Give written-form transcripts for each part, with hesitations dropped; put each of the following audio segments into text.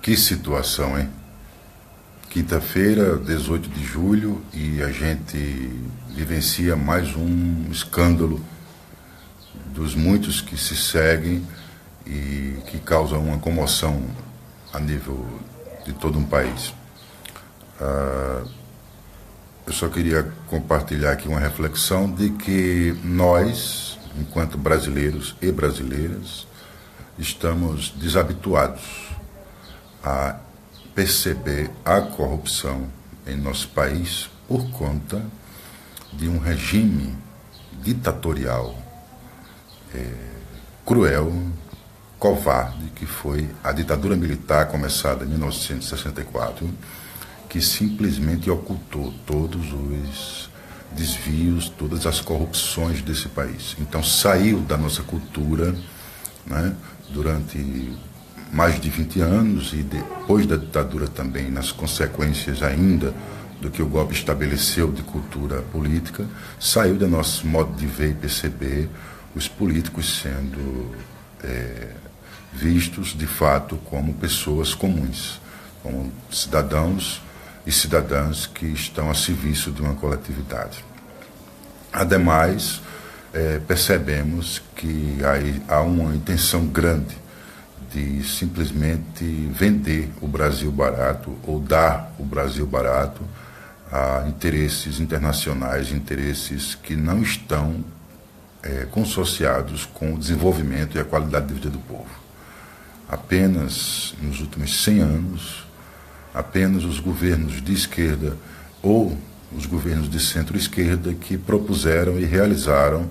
Que situação, hein? Quinta-feira, 18 de julho, e a gente vivencia mais um escândalo dos muitos que se seguem e que causam uma comoção a nível de todo um país. Eu só queria compartilhar aqui uma reflexão de que nós, enquanto brasileiros e brasileiras, estamos desabituados a perceber a corrupção em nosso país por conta de um regime ditatorial, cruel, covarde, que foi a ditadura militar começada em 1964, que simplesmente ocultou todos os desvios, todas as corrupções desse país. Então saiu da nossa cultura, né, durante mais de 20 anos, e depois da ditadura também, nas consequências ainda do que o golpe estabeleceu de cultura política, saiu do nosso modo de ver e perceber os políticos sendo vistos de fato como pessoas comuns, como cidadãos e cidadãs que estão a serviço de uma coletividade. Ademais, percebemos que há uma intenção grande de simplesmente vender o Brasil barato ou dar o Brasil barato a interesses internacionais, interesses que não estão consociados com o desenvolvimento e a qualidade de vida do povo. Apenas nos últimos 100 anos, apenas os governos de esquerda ou os governos de centro-esquerda que propuseram e realizaram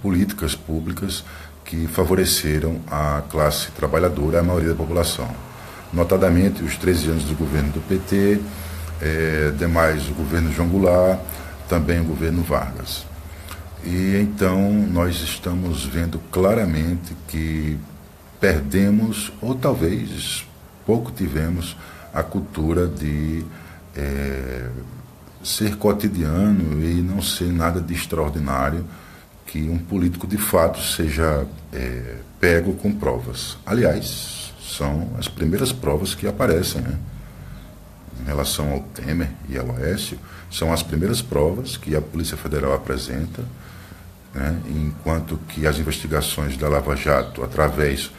políticas públicas que favoreceram a classe trabalhadora, a maioria da população. Notadamente, os 13 anos do governo do PT, demais o governo João Goulart, também o governo Vargas. E então nós estamos vendo claramente que perdemos, ou talvez pouco tivemos, a cultura de ser cotidiano e não ser nada de extraordinário que um político de fato seja pego com provas. Aliás, são as primeiras provas que aparecem, né? Em relação ao Temer e ao Aécio, são as primeiras provas que a Polícia Federal apresenta, né? Enquanto que as investigações da Lava Jato, através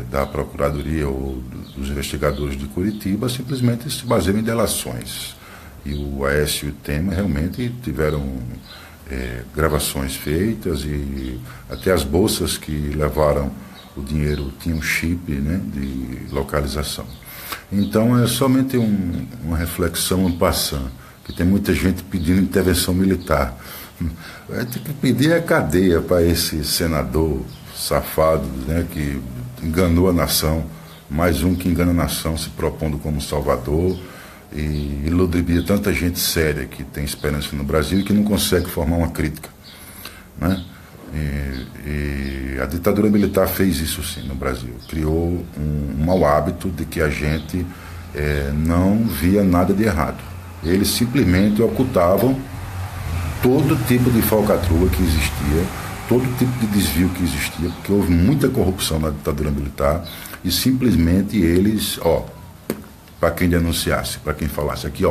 da Procuradoria ou dos investigadores de Curitiba, simplesmente se baseiam em delações. E o Aécio e o Temer realmente tiveram gravações feitas, e até as bolsas que levaram o dinheiro tinham chip, né, de localização. Então é somente uma reflexão en passant, que tem muita gente pedindo intervenção militar. Vai ter que pedir a cadeia para esse senador safado, né, que enganou a nação, mais um que engana a nação se propondo como salvador, e ludibria tanta gente séria que tem esperança no Brasil e que não consegue formar uma crítica, né? E a ditadura militar fez isso sim no Brasil, criou um mau hábito de que a gente não via nada de errado. Eles simplesmente ocultavam todo tipo de falcatrua que existia, todo tipo de desvio que existia, porque houve muita corrupção na ditadura militar, e simplesmente eles, para quem denunciasse, para quem falasse aqui,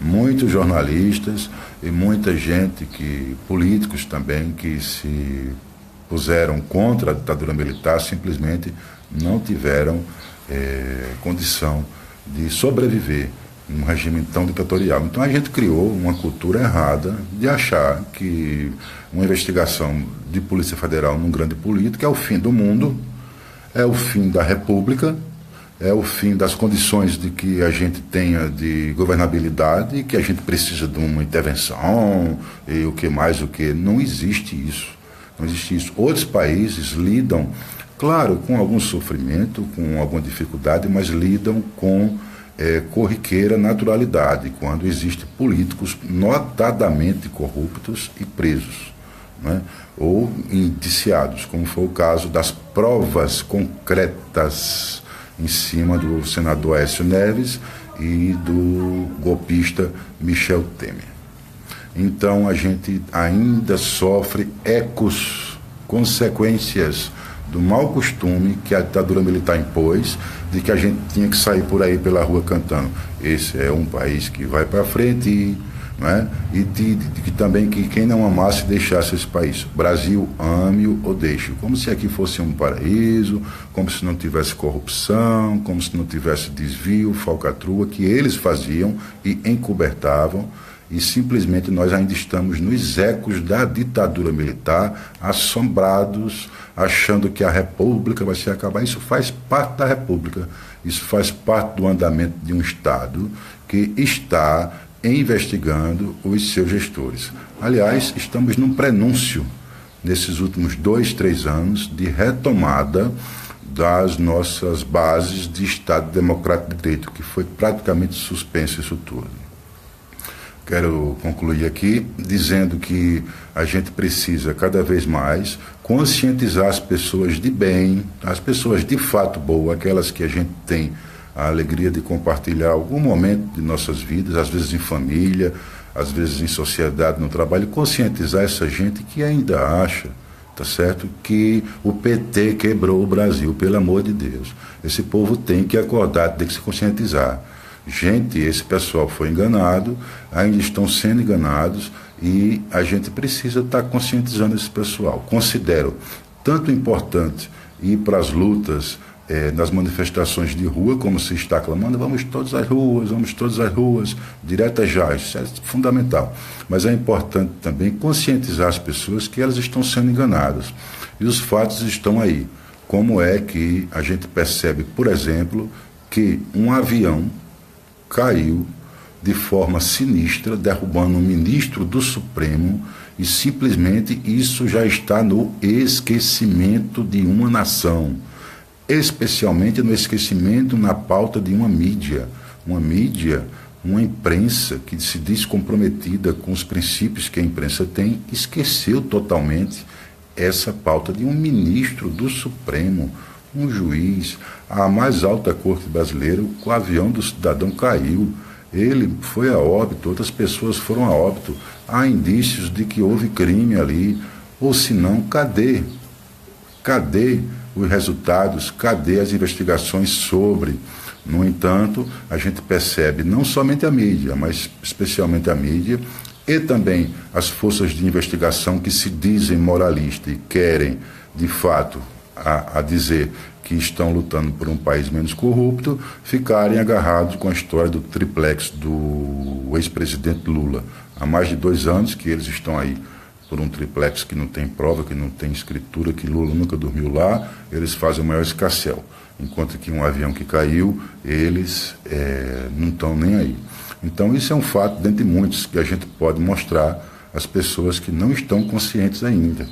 muitos jornalistas e muita gente, políticos também, que se puseram contra a ditadura militar, simplesmente não tiveram condição de sobreviver num regime tão ditatorial. Então a gente criou uma cultura errada de achar que uma investigação de Polícia Federal num grande político é o fim do mundo, é o fim da República, é o fim das condições de que a gente tenha de governabilidade, e que a gente precisa de uma intervenção, e o que mais, o que. Não existe isso. Não existe isso. Outros países lidam, claro, com algum sofrimento, com alguma dificuldade, mas lidam com corriqueira naturalidade, quando existem políticos notadamente corruptos e presos, né? Ou indiciados, como foi o caso das provas concretas em cima do senador Aécio Neves e do golpista Michel Temer. Então a gente ainda sofre ecos, consequências do mau costume que a ditadura militar impôs, de que a gente tinha que sair por aí pela rua cantando: esse é um país que vai para frente, né? E de que também que quem não amasse deixasse esse país. Brasil, ame-o ou deixe-o. Como se aqui fosse um paraíso, como se não tivesse corrupção, como se não tivesse desvio, falcatrua, que eles faziam e encobertavam. E simplesmente nós ainda estamos nos ecos da ditadura militar, assombrados, achando que a República vai se acabar. Isso faz parte da República, isso faz parte do andamento de um Estado que está investigando os seus gestores. Aliás, estamos num prenúncio, nesses últimos 2, 3 anos, de retomada das nossas bases de Estado Democrático de Direito, que foi praticamente suspenso isso tudo. Quero concluir aqui dizendo que a gente precisa cada vez mais conscientizar as pessoas de bem, as pessoas de fato boas, aquelas que a gente tem a alegria de compartilhar algum momento de nossas vidas, às vezes em família, às vezes em sociedade, no trabalho, conscientizar essa gente que ainda acha, tá certo, que o PT quebrou o Brasil, pelo amor de Deus. Esse povo tem que acordar, tem que se conscientizar. Gente, esse pessoal foi enganado, ainda estão sendo enganados e a gente precisa estar conscientizando esse pessoal. Considero tanto importante ir para as lutas, nas manifestações de rua, como se está clamando: vamos todos às ruas, direta já, isso é fundamental. Mas é importante também conscientizar as pessoas que elas estão sendo enganadas. E os fatos estão aí. Como é que a gente percebe, por exemplo, que um avião caiu de forma sinistra, derrubando um ministro do Supremo, e simplesmente isso já está no esquecimento de uma nação, especialmente no esquecimento na pauta de uma mídia, uma imprensa que se diz comprometida com os princípios que a imprensa tem, esqueceu totalmente essa pauta de um ministro do Supremo, um juiz, a mais alta corte brasileira. O avião do cidadão caiu, ele foi a óbito, outras pessoas foram a óbito, há indícios de que houve crime ali, ou se não, cadê os resultados, cadê as investigações sobre? No entanto, a gente percebe não somente a mídia, mas especialmente a mídia, e também as forças de investigação que se dizem moralistas e querem, de fato, a dizer que estão lutando por um país menos corrupto, ficarem agarrados com a história do triplex do ex-presidente Lula. Há mais de 2 anos que eles estão aí por um triplex que não tem prova, que não tem escritura, que Lula nunca dormiu lá, eles fazem o maior escarcéu. Enquanto que um avião que caiu, eles não estão nem aí. Então isso é um fato, dentre muitos, que a gente pode mostrar às pessoas que não estão conscientes ainda,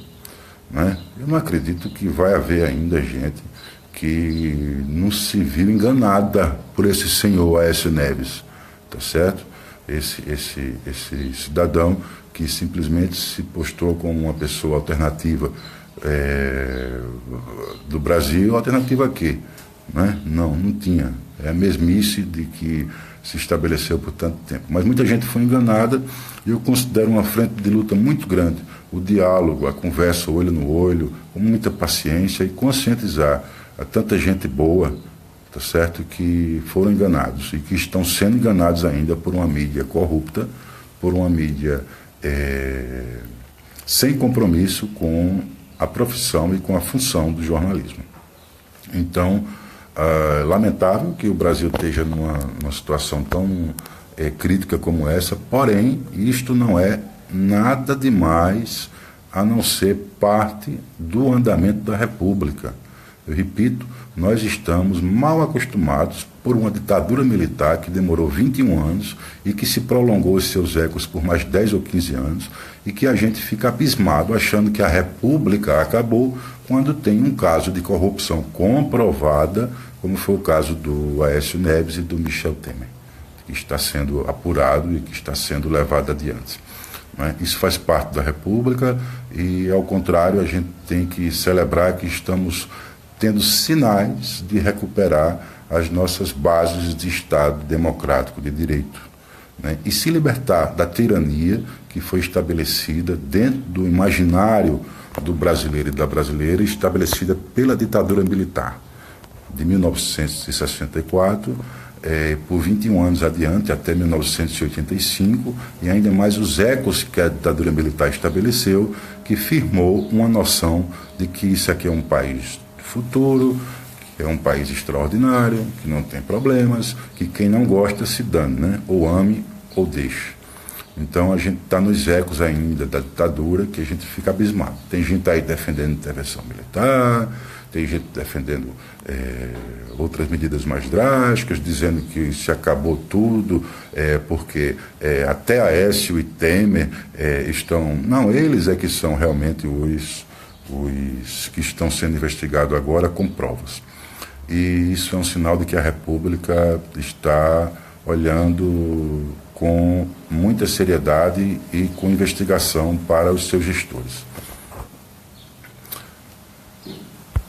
né? Eu não acredito que vai haver ainda gente que não se viu enganada por esse senhor Aécio Neves, tá certo? Esse cidadão que simplesmente se postou como uma pessoa alternativa do Brasil. Alternativa a quê? Né? Não tinha. É a mesmice de que se estabeleceu por tanto tempo. Mas muita gente foi enganada e eu considero uma frente de luta muito grande. O diálogo, a conversa olho no olho, com muita paciência e conscientizar a tanta gente boa, tá certo, que foram enganados e que estão sendo enganados ainda por uma mídia corrupta, por uma mídia sem compromisso com a profissão e com a função do jornalismo. Então, lamentável que o Brasil esteja numa situação tão crítica como essa, porém, isto não é nada demais a não ser parte do andamento da República. Eu repito, nós estamos mal acostumados por uma ditadura militar que demorou 21 anos e que se prolongou os seus ecos por mais 10 ou 15 anos e que a gente fica abismado achando que a República acabou quando tem um caso de corrupção comprovada, como foi o caso do Aécio Neves e do Michel Temer, que está sendo apurado e que está sendo levado adiante. Isso faz parte da República e, ao contrário, a gente tem que celebrar que estamos tendo sinais de recuperar as nossas bases de Estado democrático de direito, né? E se libertar da tirania que foi estabelecida dentro do imaginário do brasileiro e da brasileira estabelecida pela ditadura militar de 1964, por 21 anos adiante, até 1985, e ainda mais os ecos que a ditadura militar estabeleceu, que firmou uma noção de que isso aqui é um país futuro, que é um país extraordinário, que não tem problemas, que quem não gosta se dane, né? Ou ame ou deixe. Então a gente está nos ecos ainda da ditadura, que a gente fica abismado. Tem gente aí defendendo intervenção militar, tem gente defendendo outras medidas mais drásticas, dizendo que se acabou tudo, porque até Aécio e Temer estão... Não, eles é que são realmente os que estão sendo investigados agora com provas. E isso é um sinal de que a República está olhando com muita seriedade e com investigação para os seus gestores.